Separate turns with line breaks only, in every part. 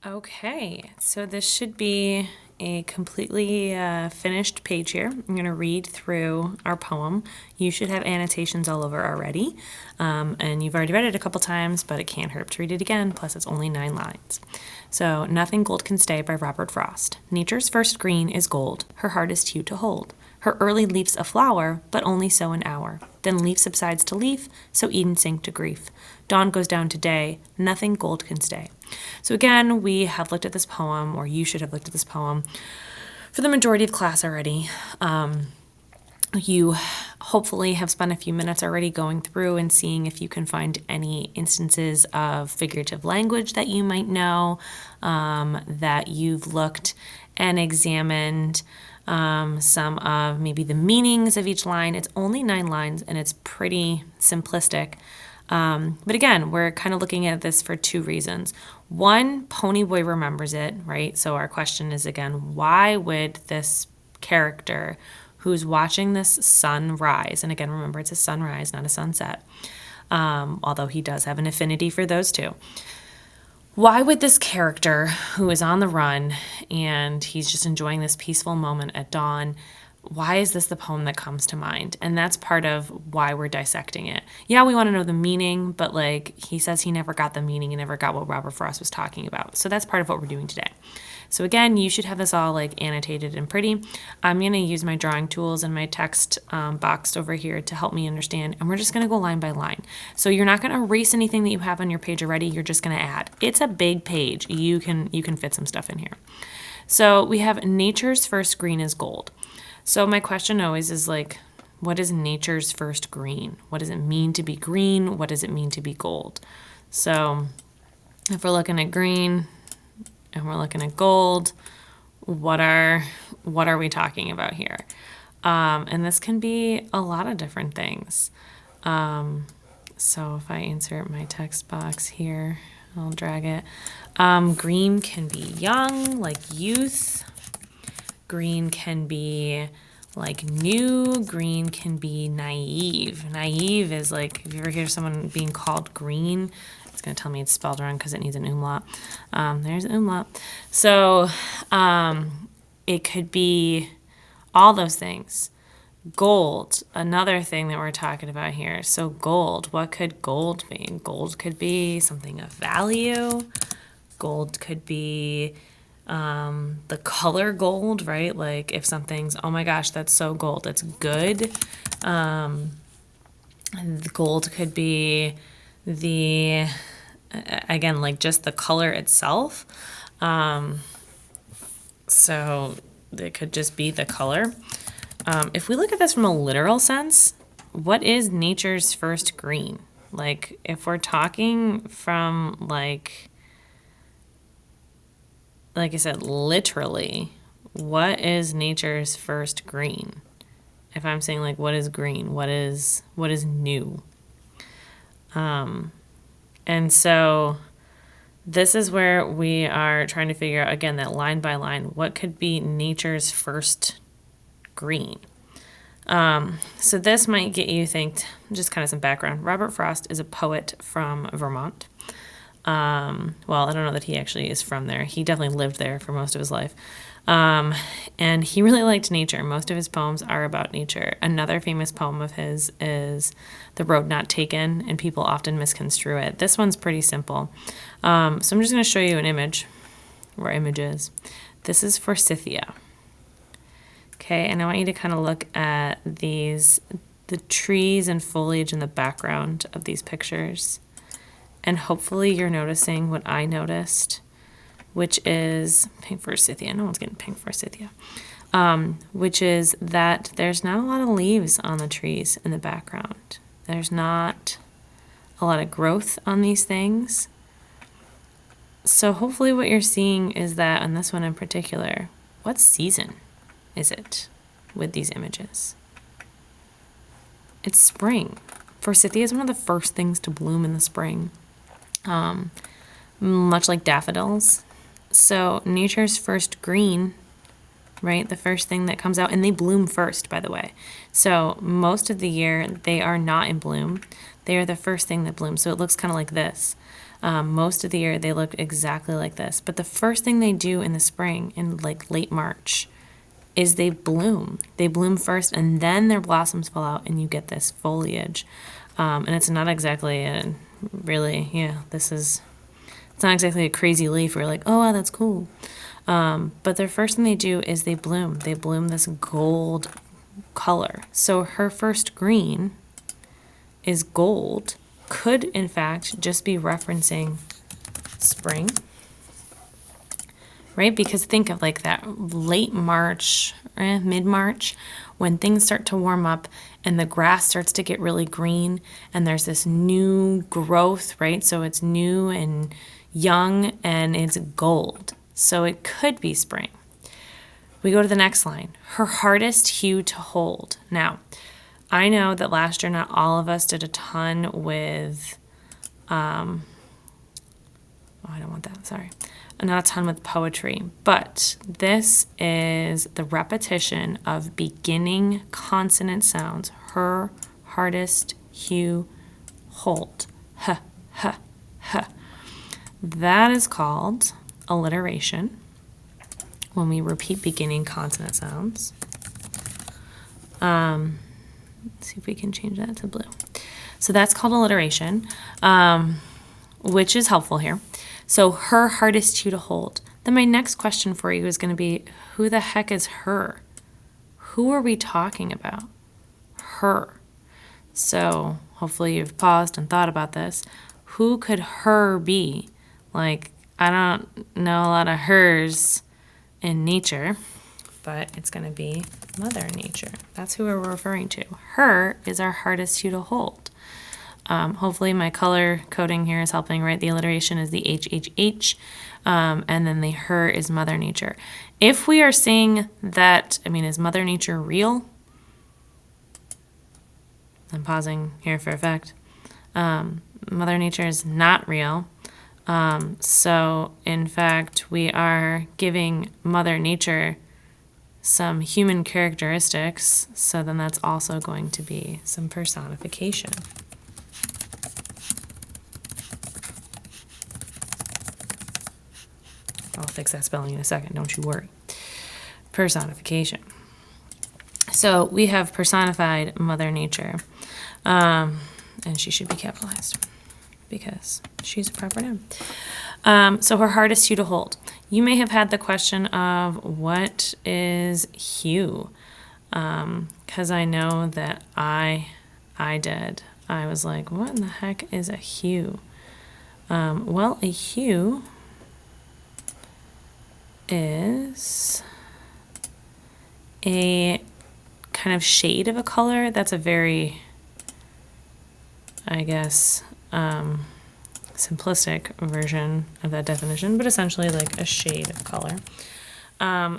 Okay, so this should be a completely finished page here. I'm going to read through our poem. You should have annotations all over already, and you've already read it a couple times, but it can't hurt to read it again, plus it's only 9 lines. So, Nothing Gold Can Stay by Robert Frost. Nature's first green is gold, her hardest hue to hold. Her early leaf's a flower, but only so an hour. Then leaf subsides to leaf, so Eden sank to grief. Dawn goes down to day, nothing gold can stay. So again, we have looked at this poem, or you should have looked at this poem, for the majority of class already. You hopefully have spent a few minutes already going through and seeing if you can find any instances of figurative language that you might know, that you've looked and examined some of maybe the meanings of each line. It's only 9 lines and it's pretty simplistic. But again, we're kind of looking at this for 2 reasons. One, Ponyboy remembers it, right? So our question is again, why would this character who's watching this sun rise, and again, remember it's a sunrise, not a sunset, although he does have an affinity for those two. Why would this character who is on the run and he's just enjoying this peaceful moment at dawn, why is this the poem that comes to mind? And that's part of why we're dissecting it. Yeah, we want to know the meaning, but like he says he never got the meaning and never got what Robert Frost was talking about. So that's part of what we're doing today. So again, you should have this all like annotated and pretty. I'm going to use my drawing tools and my text box over here to help me understand. And we're just going to go line by line. So you're not going to erase anything that you have on your page already. You're just going to add. It's a big page. You can fit some stuff in here. So we have nature's first green is gold. So my question always is like, what is nature's first green? What does it mean to be green? What does it mean to be gold? So if we're looking at green and we're looking at gold, what are we talking about here? And this can be a lot of different things. So if I insert my text box here, I'll drag it. Green can be young, like youth. Green can be like new. Green can be naive. Naive is like, if you ever hear someone being called green, it's going to tell me it's spelled wrong because it needs an umlaut. There's an umlaut. So it could be all those things. Gold, another thing that we're talking about here. So gold, what could gold be? Gold could be something of value. Gold could be the color gold, right? Like if something's, oh my gosh, that's so gold, it's good. The gold could be the, again, like just the color itself. So it could just be the color. If we look at this from a literal sense, what is nature's first green? Like if we're talking from like I said, literally, what is nature's first green? If I'm saying like, what is green? What is new? And so this is where we are trying to figure out, again, that line by line, what could be nature's first green? So this might get you think, just kind of some background. Robert Frost is a poet from Vermont. Well, I don't know that he actually is from there. He definitely lived there for most of his life. And he really liked nature. Most of his poems are about nature. Another famous poem of his is The Road Not Taken, and people often misconstrue it. This one's pretty simple. So I'm just going to show you an image, or images. This is Forsythia. Okay, and I want you to kind of look at the trees and foliage in the background of these pictures. And hopefully you're noticing what I noticed, which is pink forsythia. No one's getting pink forsythia. Which is that there's not a lot of leaves on the trees in the background. There's not a lot of growth on these things. So hopefully what you're seeing is that, on this one in particular, what season is it with these images? It's spring. Forsythia is one of the first things to bloom in the spring. Much like daffodils. So nature's first green, right? The first thing that comes out, and they bloom first, by the way. So most of the year they are not in bloom. They are the first thing that blooms. So it looks kind of like this. Most of the year they look exactly like this. But the first thing they do in the spring, in like late March, is they bloom. They bloom first and then their blossoms fall out and you get this foliage. And it's not exactly it's not exactly a crazy leaf where you're like, oh, wow, that's cool. But the first thing they do is they bloom. They bloom this gold color. So her first green is gold, could in fact just be referencing spring, right? Because think of like that late March, mid-March, when things start to warm up and the grass starts to get really green and there's this new growth, right? So it's new and young and it's gold. So it could be spring. We go to the next line. Her hardest hue to hold. Now, I know that last year not all of us did a ton with, I don't want that, sorry. Not a ton with poetry, but this is the repetition of beginning consonant sounds. Her hardest hue hold. H, h, h. That is called alliteration when we repeat beginning consonant sounds. Let's see if we can change that to blue. So that's called alliteration, which is helpful here. So her hardest hue to hold. Then my next question for you is going to be, who the heck is her? Who are we talking about? Her. So hopefully you've paused and thought about this. Who could her be? Like, I don't know a lot of hers in nature, but it's going to be Mother Nature. That's who we're referring to. Her is our hardest hue to hold. Hopefully my color coding here is helping, right? The alliteration is the HHH, and then the her is Mother Nature. If we are saying that, is Mother Nature real? I'm pausing here for effect. Mother Nature is not real. So in fact, we are giving Mother Nature some human characteristics, so then that's also going to be some personification. I'll fix that spelling in a second, don't you worry. Personification. So we have personified Mother Nature, and she should be capitalized because she's a proper noun. So her hardest hue to hold. You may have had the question of what is hue? Because I know that I did. I was like, what in the heck is a hue? Well, a hue is a kind of shade of a color. That's a very, I guess, simplistic version of that definition, but essentially like a shade of color.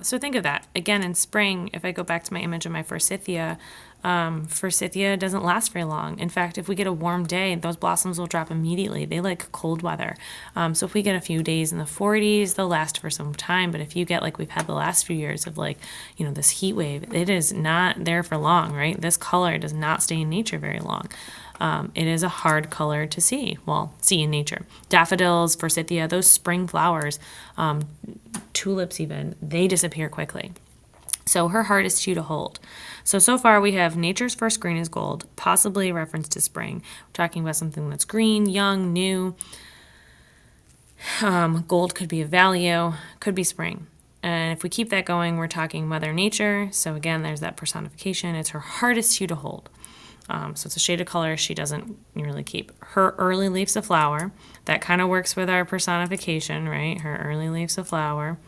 So think of that. Again, in spring, if I go back to my image of my forsythia doesn't last very long. In fact, if we get a warm day, those blossoms will drop immediately. They like cold weather. So if we get a few days in the 40s, they'll last for some time. But if you get like we've had the last few years of like, this heat wave, it is not there for long, right? This color does not stay in nature very long. It is a hard color to see. Well, see in nature. Daffodils, forsythia, those spring flowers, tulips even, they disappear quickly. So her hardest hue to hold. So far we have nature's first green is gold, possibly a reference to spring. We're talking about something that's green, young, new. Gold could be a value, could be spring. And if we keep that going, we're talking Mother Nature. So again, there's that personification. It's her hardest hue to hold. So it's a shade of color she doesn't really keep. Her early leaf's a flower. That kind of works with our personification, right? Her early leaf's a flower.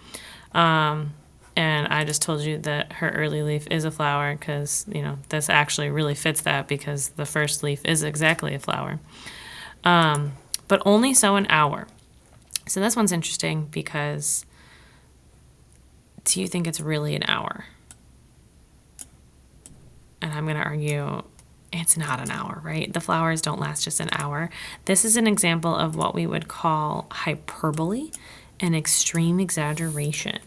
And I just told you that her early leaf is a flower because, this actually really fits that because the first leaf is exactly a flower. But only so an hour. So this one's interesting because do you think it's really an hour? And I'm going to argue it's not an hour, right? The flowers don't last just an hour. This is an example of what we would call hyperbole, an extreme exaggeration.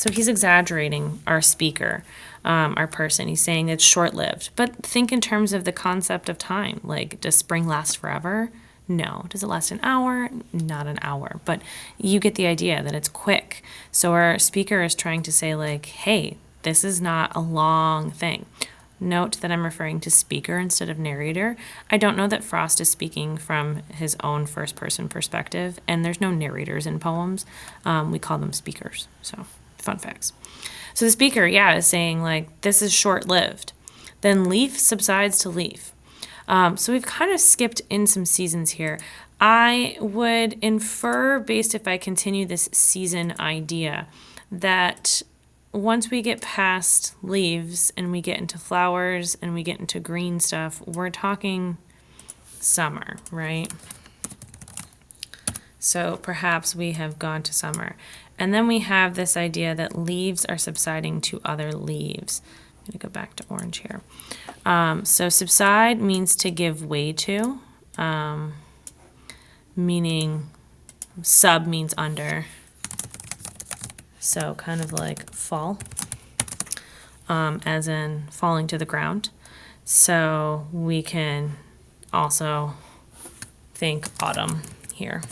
So he's exaggerating our speaker, our person. He's saying it's short-lived. But think in terms of the concept of time. Like, does spring last forever? No. Does it last an hour? Not an hour. But you get the idea that it's quick. So our speaker is trying to say, like, hey, this is not a long thing. Note that I'm referring to speaker instead of narrator. I don't know that Frost is speaking from his own first-person perspective, and there's no narrators in poems. We call them speakers. So, fun facts. So the speaker, is saying, like, this is short-lived. Then leaf subsides to leaf. So we've kind of skipped in some seasons here. I would infer, based if I continue this season idea, that once we get past leaves and we get into flowers and we get into green stuff, we're talking summer, right? So perhaps we have gone to summer. And then we have this idea that leaves are subsiding to other leaves. I'm going to go back to orange here. So subside means to give way to, meaning sub means under. So kind of like fall, as in falling to the ground. So we can also think autumn here.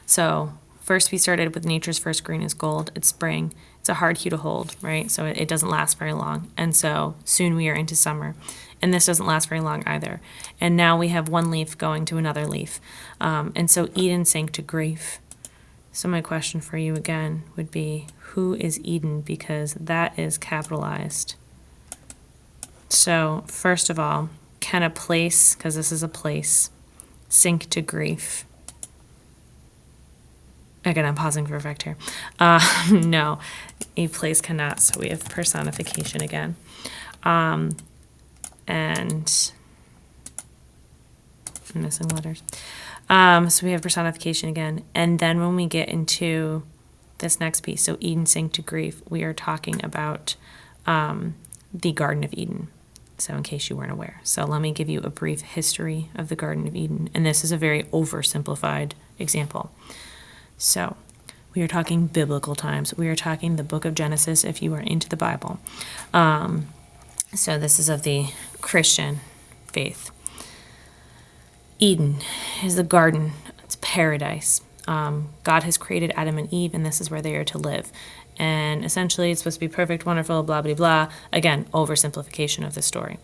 So first we started with nature's first green is gold. It's spring. It's a hard hue to hold, right? So it doesn't last very long. And so soon we are into summer. And this doesn't last very long either. And now we have one leaf going to another leaf. And so Eden sank to grief. So my question for you again would be, who is Eden? Because that is capitalized. So first of all, can a place, because this is a place, sink to grief? Again, I'm pausing for effect here. No, a place cannot. So we have personification again. And I'm missing letters. So we have personification again. And then when we get into this next piece, so Eden sank to grief, we are talking about the Garden of Eden. So in case you weren't aware. So let me give you a brief history of the Garden of Eden. And this is a very oversimplified example. So we are talking biblical times. We are talking the book of Genesis if you are into the Bible. So this is of the Christian faith. Eden is the garden. It's paradise. God has created Adam and Eve, and this is where they are to live. And essentially, it's supposed to be perfect, wonderful, blah, blah, blah. Again, oversimplification of the story.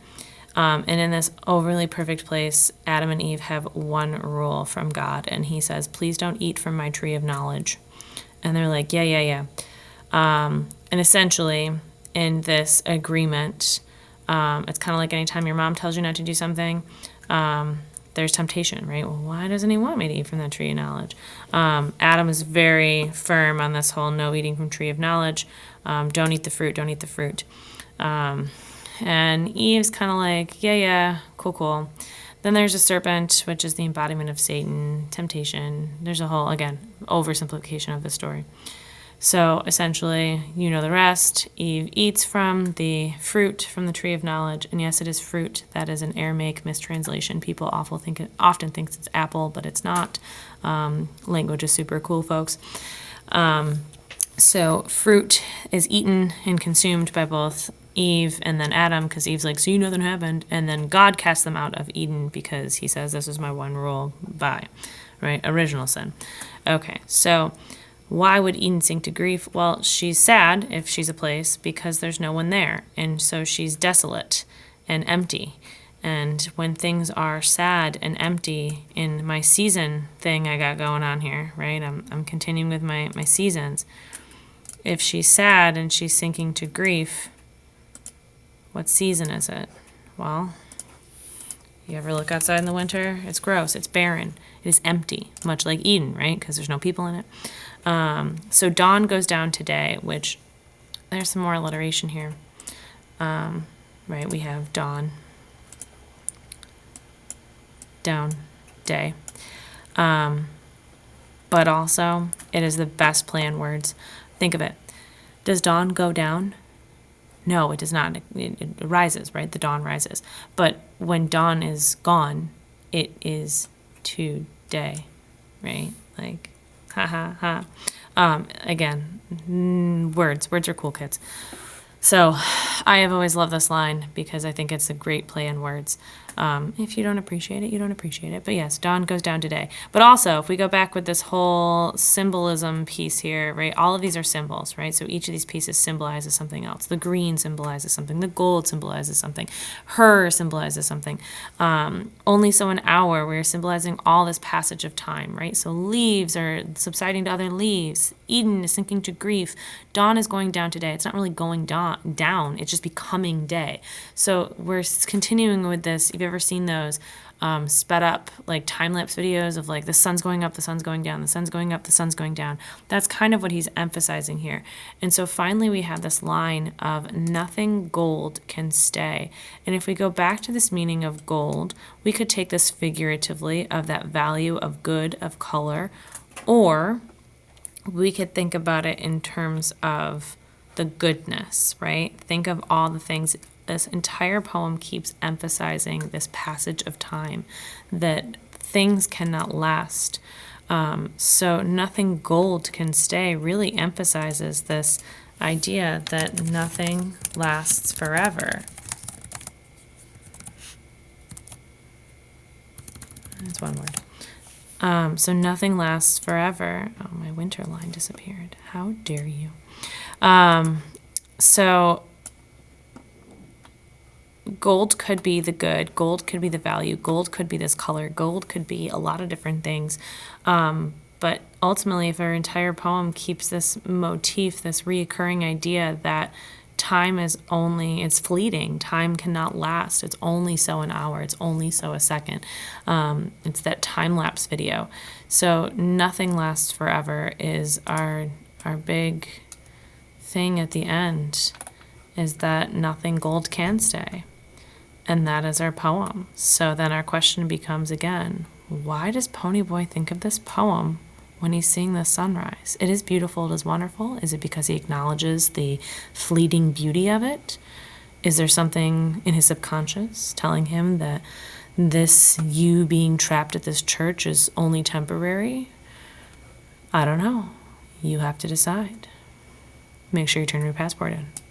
And in this overly perfect place, Adam and Eve have one rule from God, and he says, please don't eat from my tree of knowledge. And they're like, yeah. And essentially, in this agreement, it's kind of like anytime your mom tells you not to do something, there's temptation, right? Well, why doesn't he want me to eat from that tree of knowledge? Adam is very firm on this whole no eating from tree of knowledge. Don't eat the fruit, don't eat the fruit. And Eve's kind of like, yeah, cool. Then there's a serpent, which is the embodiment of Satan, temptation. There's a whole, again, oversimplification of the story. So essentially, you know the rest. Eve eats from the fruit from the tree of knowledge. And yes, it is fruit. That is an Aramaic mistranslation. People often think it's apple, but it's not. Language is super cool, folks. So fruit is eaten and consumed by both Eve and then Adam, because Eve's like, see, nothing happened. And then God casts them out of Eden because he says, this is my one rule. Bye. Right? Original sin. Okay, so why would Eden sink to grief? Well, she's sad if she's a place because there's no one there. And so she's desolate and empty. And when things are sad and empty in my season thing I got going on here, right? I'm continuing with my seasons. If she's sad and she's sinking to grief, what season is it? Well, you ever look outside in the winter? It's gross. It's barren. It is empty, much like Eden, right? Because there's no people in it. So dawn goes down today, which there's some more alliteration here. Right, we have dawn, down, day. But also, it is the best play on words. Think of it. Does dawn go down? No, it does not. It rises, right? The dawn rises. But when dawn is gone, it is today, right? Like, ha ha ha. Again, words are cool, kids. So I have always loved this line because I think it's a great play on words. If you don't appreciate it, you don't appreciate it. But yes, dawn goes down today. But also, if we go back with this whole symbolism piece here, right, all of these are symbols, right? So each of these pieces symbolizes something else. The green symbolizes something. The gold symbolizes something. Her symbolizes something. Only so an hour, we're symbolizing all this passage of time, right? So leaves are subsiding to other leaves. Eden is sinking to grief. Dawn is going down today. It's not really going down. It's just becoming day. So we're continuing with this. If you've ever seen those sped up like time-lapse videos of like the sun's going up, the sun's going down, the sun's going up, the sun's going down. That's kind of what he's emphasizing here. And so finally we have this line of nothing gold can stay. And if we go back to this meaning of gold, we could take this figuratively of that value of good, of color, or we could think about it in terms of the goodness, right? Think of all the things. This entire poem keeps emphasizing this passage of time, that things cannot last. So nothing gold can stay really emphasizes this idea that nothing lasts forever. That's one word. So nothing lasts forever. Oh, my winter line disappeared. How dare you? So gold could be the good. Gold could be the value. Gold could be this color. Gold could be a lot of different things. But ultimately, if our entire poem keeps this motif, this reoccurring idea that time is only, it's fleeting. Time cannot last. It's only so an hour. It's only so a second. It's that time-lapse video. So nothing lasts forever is our big thing at the end, is that nothing gold can stay. And that is our poem. So then our question becomes again, why does Ponyboy think of this poem when he's seeing the sunrise? It is beautiful, it is wonderful. Is it because he acknowledges the fleeting beauty of it? Is there something in his subconscious telling him that this you being trapped at this church is only temporary? I don't know. You have to decide. Make sure you turn your passport in.